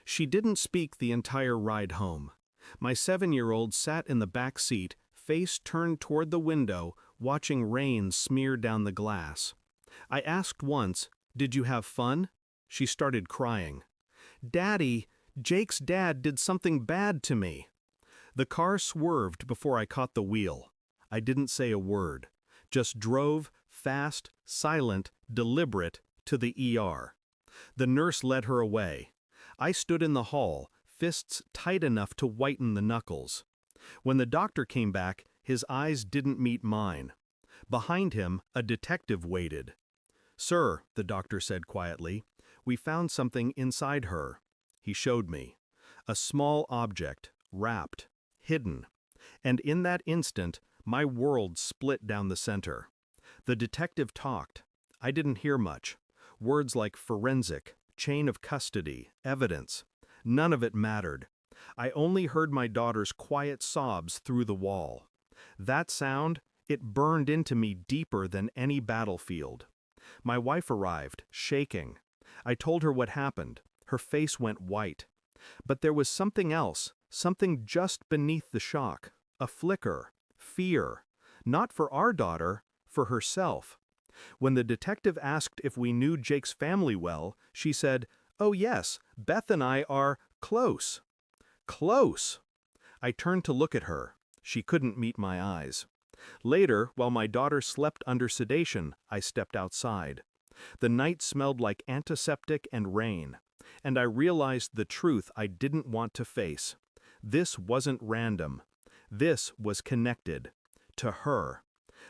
She didn't speak the entire ride home. My 7-year-old sat in the back seat, face turned toward the window, watching rain smear down the glass. I asked once, "Did you have fun?" She started crying. "Daddy, Jake's dad did something bad to me." The car swerved before I caught the wheel. I didn't say a word, just drove, fast, silent, deliberate, to the ER. The nurse led her away. I stood in the hall, fists tight enough to whiten the knuckles. When the doctor came back, his eyes didn't meet mine. Behind him, a detective waited. "Sir," the doctor said quietly, "we found something inside her." He showed me. A small object, wrapped, hidden. And in that instant, my world split down the center. The detective talked. I didn't hear much. Words like forensic, chain of custody, evidence. None of it mattered. I only heard my daughter's quiet sobs through the wall. That sound, it burned into me deeper than any battlefield. My wife arrived, shaking. I told her what happened. Her face went white. But there was something else, something just beneath the shock. A flicker, fear. Not for our daughter, for herself. When the detective asked if we knew Jake's family well, she said, "Oh yes, Beth and I are close." Close! I turned to look at her. She couldn't meet my eyes. Later, while my daughter slept under sedation, I stepped outside. The night smelled like antiseptic and rain, and I realized the truth I didn't want to face. This wasn't random. This was connected. To her.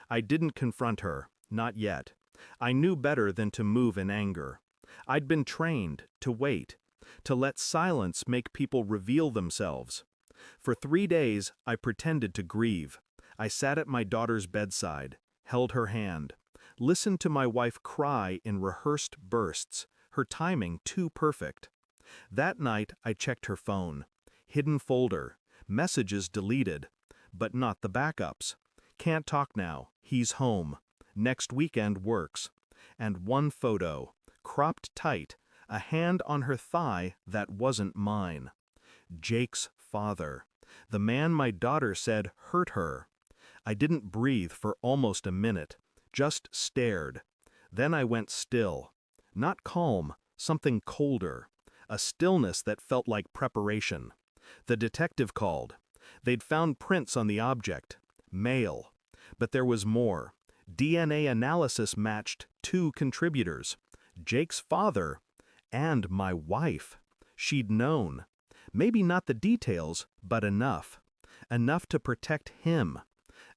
I didn't confront her, not yet. I knew better than to move in anger. I'd been trained to wait, to let silence make people reveal themselves. For 3 days, I pretended to grieve. I sat at my daughter's bedside, held her hand, listened to my wife cry in rehearsed bursts, her timing too perfect. That night, I checked her phone. Hidden folder, messages deleted, but not the backups. Can't talk now, he's home. Next weekend works. And one photo, cropped tight, a hand on her thigh that wasn't mine. Jake's father, the man my daughter said hurt her. I didn't breathe for almost a minute, just stared. Then I went still. Not calm, something colder. A stillness that felt like preparation. The detective called. They'd found prints on the object. Male. But there was more. DNA analysis matched 2 contributors. Jake's father and my wife. She'd known. Maybe not the details, but enough. Enough to protect him.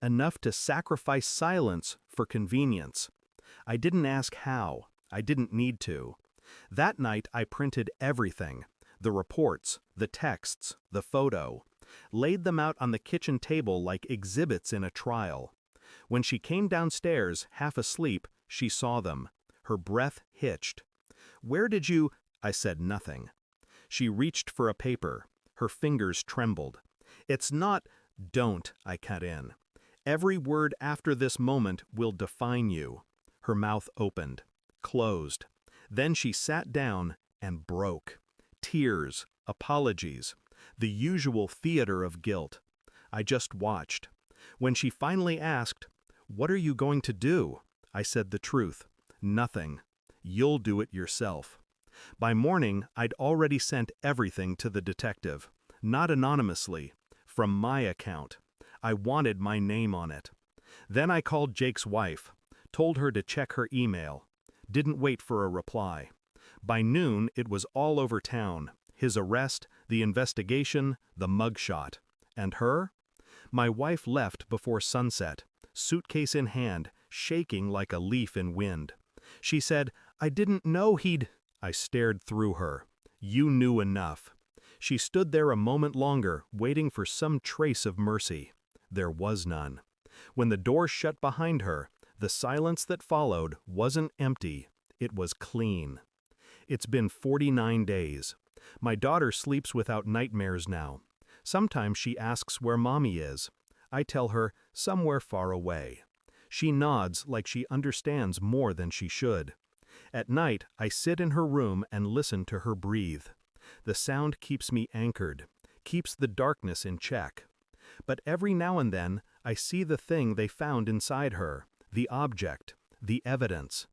Enough to sacrifice silence for convenience. I didn't ask how. I didn't need to. That night I printed everything. The reports, the texts, the photo. Laid them out on the kitchen table like exhibits in a trial. When she came downstairs, half asleep, she saw them. Her breath hitched. "Where did you—" I said nothing. She reached for a paper. Her fingers trembled. "It's not—" "Don't," I cut in. "Every word after this moment will define you." Her mouth opened, closed. Then she sat down and broke. Tears, apologies, the usual theater of guilt. I just watched. When she finally asked, "What are you going to do?" I said the truth. "Nothing. You'll do it yourself." By morning, I'd already sent everything to the detective. Not anonymously. From my account. I wanted my name on it. Then I called Jake's wife. Told her to check her email. Didn't wait for a reply. By noon, it was all over town. His arrest, the investigation, the mugshot. And her? My wife left before sunset, suitcase in hand, shaking like a leaf in wind. She said, "I didn't know he'd—" I stared through her. "You knew enough." She stood there a moment longer, waiting for some trace of mercy. There was none. When the door shut behind her, the silence that followed wasn't empty, it was clean. It's been 49 days. My daughter sleeps without nightmares now. Sometimes she asks where mommy is. I tell her, somewhere far away. She nods like she understands more than she should. At night, I sit in her room and listen to her breathe. The sound keeps me anchored, keeps the darkness in check. But every now and then, I see the thing they found inside her, the object, the evidence.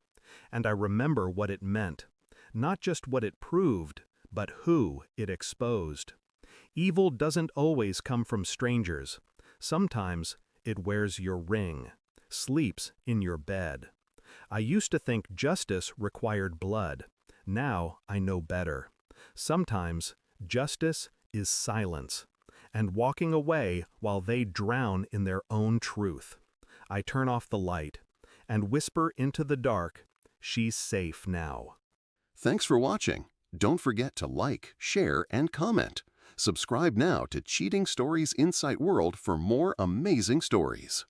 And I remember what it meant, not just what it proved, but who it exposed. Evil doesn't always come from strangers. Sometimes it wears your ring, sleeps in your bed. I used to think justice required blood. Now I know better. Sometimes justice is silence, and walking away while they drown in their own truth. I turn off the light and whisper into the dark, "She's safe now." Thanks for watching. Don't forget to like, share, and comment. Subscribe now to Cheating Stories Insight World for more amazing stories.